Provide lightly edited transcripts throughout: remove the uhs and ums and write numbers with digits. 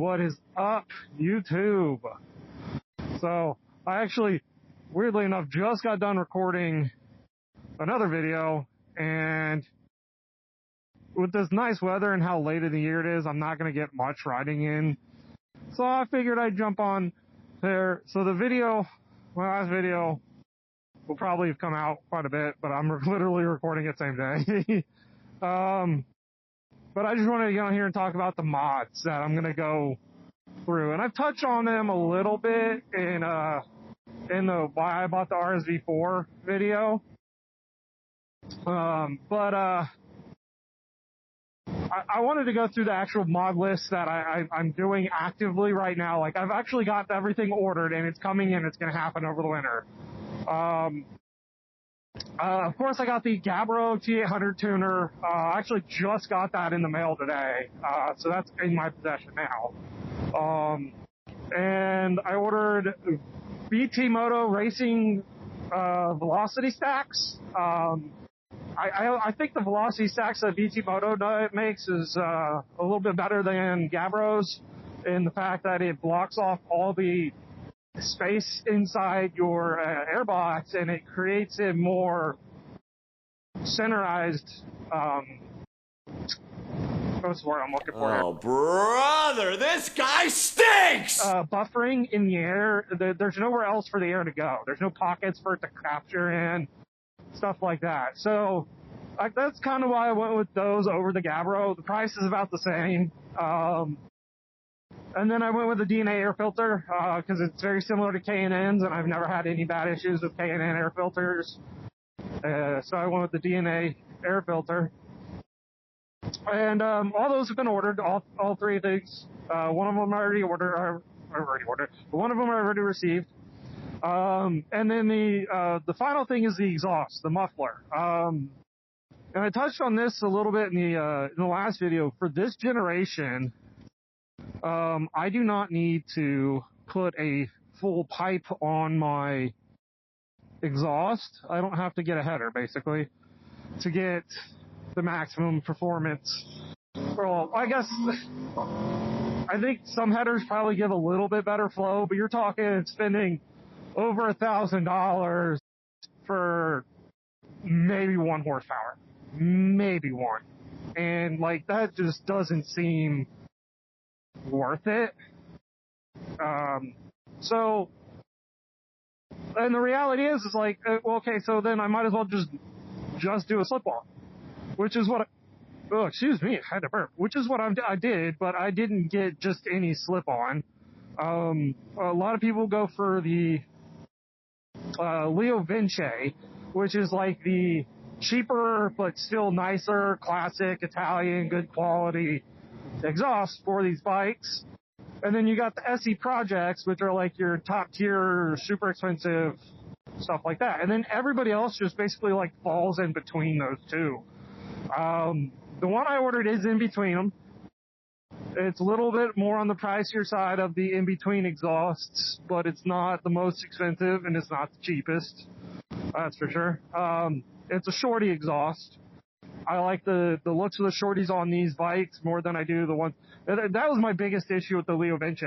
What is up, YouTube? So, I actually, weirdly enough, just got done recording another video, and with this nice weather and how late in the year it is, I'm not going to get much riding in. So I figured I'd jump on there. So the video, my last video, will probably have come out quite a bit, but I'm literally recording it same day. But I just wanted to get on here and talk about the mods that I'm going to go through. And I've touched on them a little bit in the why I bought the RSV4 video. I wanted to go through the actual mod list that I'm doing actively right now. Like, I've actually got everything ordered, and it's coming in. It's going to happen over the winter. Of course, I got the Gabbro T800 tuner. I actually just got that in the mail today, so that's in my possession now. And I ordered BT Moto Racing velocity stacks. I think the velocity stacks that BT Moto makes is a little bit better than Gabbro's in the fact that it blocks off all the space inside your airbox, and it creates a more centerized what's the word I'm looking for? Oh, brother, this guy stinks! Buffering in the air. There's nowhere else for the air to go. There's no pockets for it to capture in, stuff like that. So that's kind of why I went with those over the Gabbro. The price is about the same. And then I went with the DNA air filter, because it's very similar to K&N's, and I've never had any bad issues with K&N air filters. So I went with the DNA air filter. And all those have been ordered, all three things. One of them I already ordered, one of them I already received. And then the final thing is the exhaust, the muffler. And I touched on this a little bit in the last video. For this generation, I do not need to put a full pipe on my exhaust. I don't have to get a header, basically, to get the maximum performance. Well, I think some headers probably give a little bit better flow, but you're talking spending over $1,000 for maybe 1 horsepower. Maybe one. And, like, that just doesn't seem worth it. So, and the reality is like, well, okay, so then I might as well just do a slip-on, which is what excuse me, I had to burp, which is what I did, but I didn't get just any slip-on. A lot of people go for the Leo Vinci, which is like the cheaper but still nicer, classic Italian, good quality exhaust for these bikes. And then you got the SE Projects, which are like your top tier, super expensive stuff like that. And then everybody else just basically like falls in between those two. The one I ordered is in between them. It's a little bit more on the pricier side of the in-between exhausts, but it's not the most expensive and it's not the cheapest. That's for sure. It's a shorty exhaust. I like the looks of the shorties on these bikes more than I do the ones. That was my biggest issue with the Leo Vinci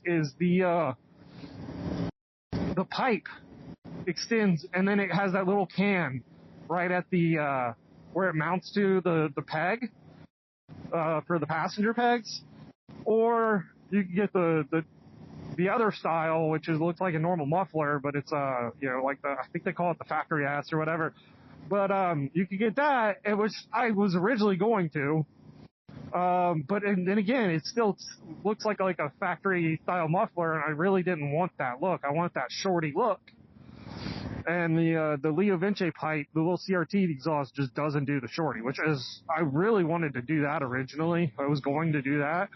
is the pipe extends, and then it has that little can right at the where it mounts to the peg for the passenger pegs. Or you can get the other style, which looks like a normal muffler, but it's like I think they call it the factory ass or whatever. But you could get that, which I was originally going to. But then again, it still looks like a factory style muffler, and I really didn't want that look. I want that shorty look. And the Leo Vinci pipe, the little CRT exhaust, just doesn't do the shorty, which is, I really wanted to do that originally. I was going to do that.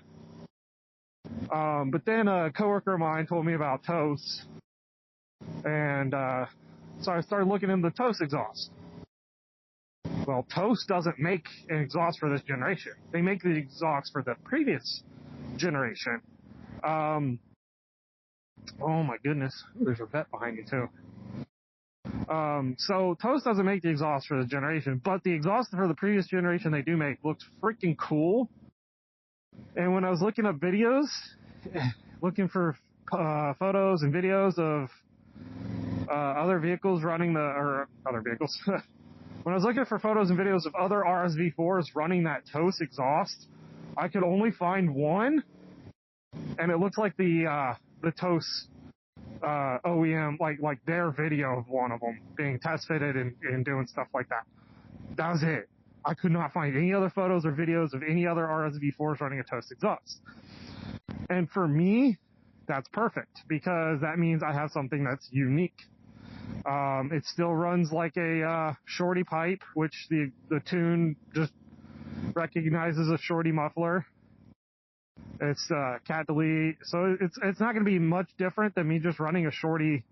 But then a coworker of mine told me about Toast, and so I started looking into the Toast exhaust. Well, Toast doesn't make an exhaust for this generation. They make the exhaust for the previous generation. Oh my goodness, there's a vet behind me too. So Toast doesn't make the exhaust for this generation, but the exhaust for the previous generation they do make looks freaking cool. And when I was looking up videos, looking for photos and videos of other vehicles running other vehicles. When I was looking for photos and videos of other RSV4s running that TOS exhaust, I could only find one, and it looked like the TOS OEM, like their video of one of them being test fitted and doing stuff like that. That was it. I could not find any other photos or videos of any other RSV4s running a TOS exhaust. And for me, that's perfect, because that means I have something that's unique. It still runs like a shorty pipe, which the tune just recognizes a shorty muffler. It's cat delete, so it's not going to be much different than me just running a shorty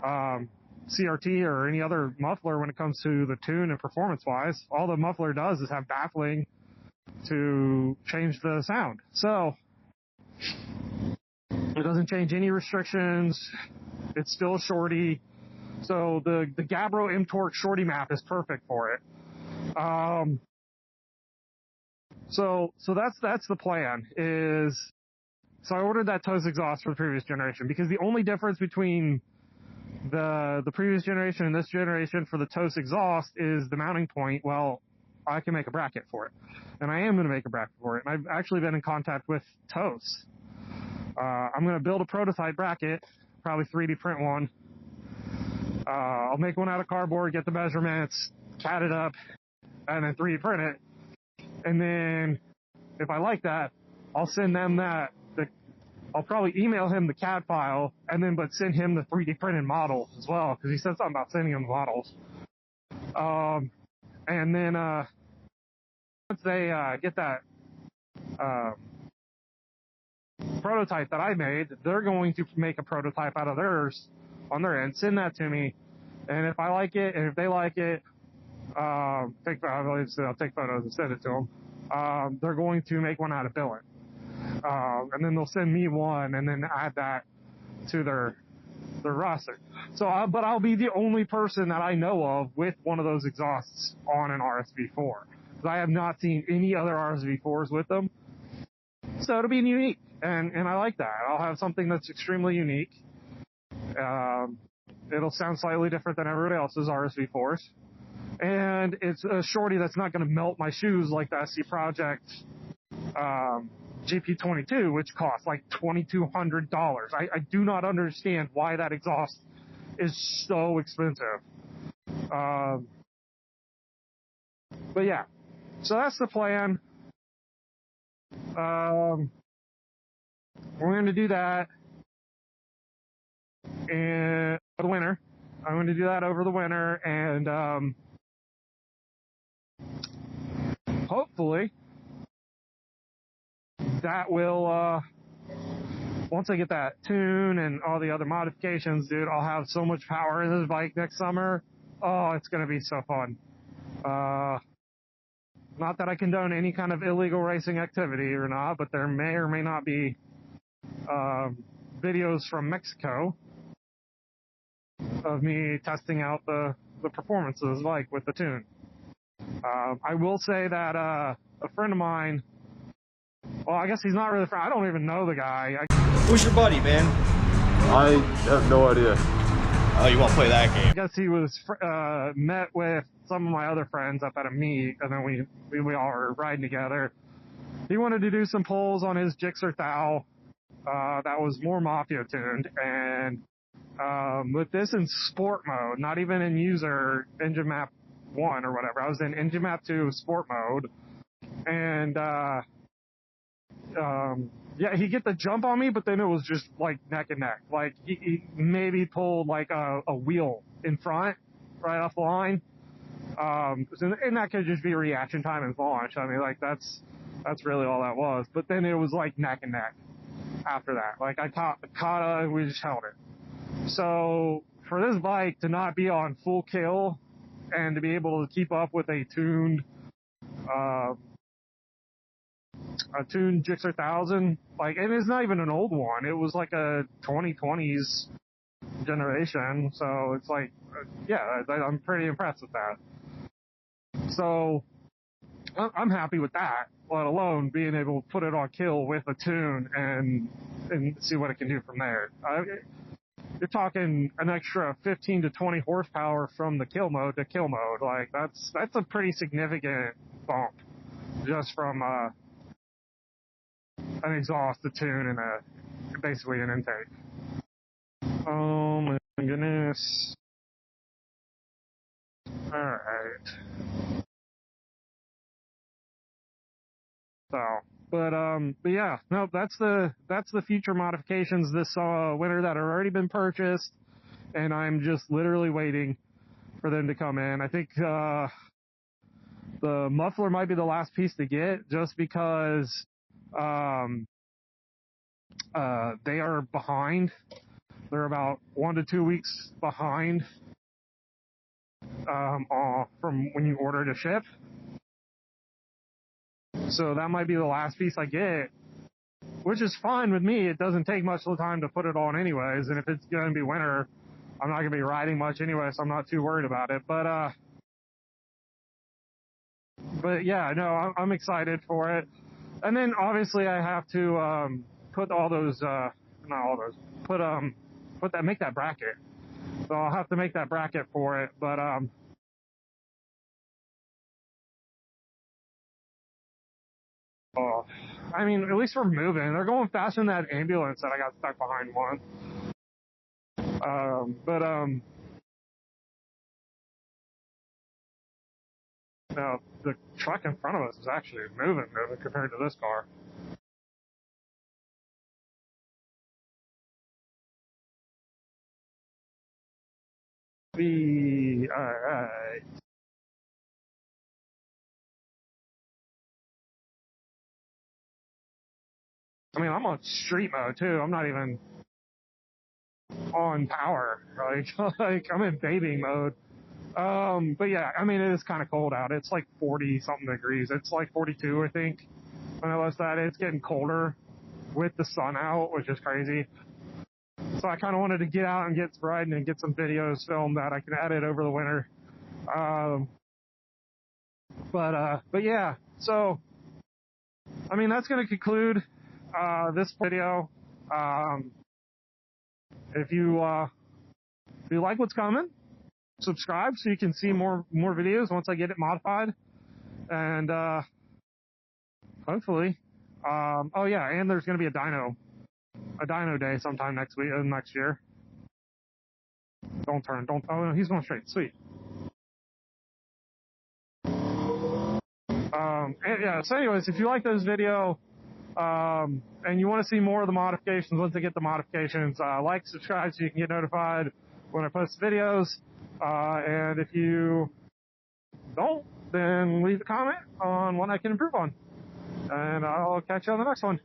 CRT or any other muffler when it comes to the tune and performance-wise. All the muffler does is have baffling to change the sound. So it doesn't change any restrictions. It's still a shorty. So the Gabbro M-Torque shorty map is perfect for it. So that's the plan. So I ordered that TOS exhaust for the previous generation, because the only difference between the previous generation and this generation for the TOS exhaust is the mounting point. Well, I can make a bracket for it, and I am going to make a bracket for it. And I've actually been in contact with TOS. I'm going to build a prototype bracket, probably 3D print one. I'll make one out of cardboard, get the measurements, CAD it up, and then 3D print it. And then, if I like that, I'll send them I'll probably email him the CAD file, but send him the 3D printed model as well, because he said something about sending him the models. And then, once they get that prototype that I made, they're going to make a prototype out of theirs on their end, send that to me, and if I like it, and if they like it, I'll take photos and send it to them. They're going to make one out of billet, and then they'll send me one, and then add that to their roster. So, but I'll be the only person that I know of with one of those exhausts on an RSV4, because I have not seen any other RSV4s with them. So it'll be unique, and I like that. I'll have something that's extremely unique. It'll sound slightly different than everybody else's RSV4s. And it's a shorty that's not going to melt my shoes like the SC Project GP22, which costs like $2,200. I do not understand why that exhaust is so expensive. But yeah, so that's the plan. We're going to do that in the winter. I'm going to do that over the winter, and hopefully that will, once I get that tune and all the other modifications, dude, I'll have so much power in this bike next summer. Oh, it's going to be so fun. Not that I condone any kind of illegal racing activity or not, but there may or may not be videos from Mexico of me testing out the performance of this bike with the tune. I will say that a friend of mine, well, I guess he's not really a friend. I don't even know the guy. Who's your buddy, man? I have no idea. Oh, you won't play that game. I guess he was met with some of my other friends up at a meet, and then we all were riding together. He wanted to do some pulls on his Gixxer Thou that was more Mafia tuned, and with this in sport mode, not even in user engine map 1 or whatever. I was in engine map 2 sport mode, and yeah, he get the jump on me, but then it was just like neck and neck. Like he maybe pulled like a wheel in front right off the line. And that could just be reaction time and launch. I mean, like that's really all that was. But then it was like neck and neck after that. Like I caught we just held it. So for this bike to not be on full kill and to be able to keep up with a tuned Gixxer 1000, like, and it's not even an old one. It was like a 2020s generation. So it's like, yeah, I'm pretty impressed with that. So I'm happy with that. let alone being able to put it on kill with a tune and see what it can do from there. You're talking an extra 15 to 20 horsepower from the kill mode to kill mode. Like, that's a pretty significant bump just from an exhaust, a tune, and basically an intake. Oh my goodness. Alright. So, but yeah, no, that's the future modifications this winter that have already been purchased, and I'm just literally waiting for them to come in. I think the muffler might be the last piece to get, just because they are behind. They're about 1 to 2 weeks behind from when you order to ship. So that might be the last piece I get, which is fine with me. It doesn't take much time to put it on anyways, and if it's going to be winter, I'm not going to be riding much anyway, so I'm not too worried about it. But yeah, no, I'm excited for it. And then obviously I have to put all those, not all those, make that bracket. So I'll have to make that bracket for it, but oh, I mean, at least we're moving. They're going faster than that ambulance that I got stuck behind one. No, the truck in front of us is actually moving compared to this car. Alright. I mean, I'm on street mode too. I'm not even on power. Like I'm in babying mode. But yeah, I mean, it is kind of cold out. It's like 40 something degrees. It's like 42, I think. When I left that, it's getting colder with the sun out, which is crazy. So I kind of wanted to get out and get riding and get some videos filmed that I can edit over the winter. But yeah, so, I mean, that's going to conclude, this video. If you like what's coming, subscribe so you can see more videos once I get it modified. And, hopefully, oh yeah, and there's going to be a dyno day sometime next year. Don't, oh no, he's going straight, sweet. And yeah, so anyways, if you like this video, and you want to see more of the modifications, once I get the modifications, like, subscribe so you can get notified when I post videos. And if you don't, then leave a comment on what I can improve on. And I'll catch you on the next one.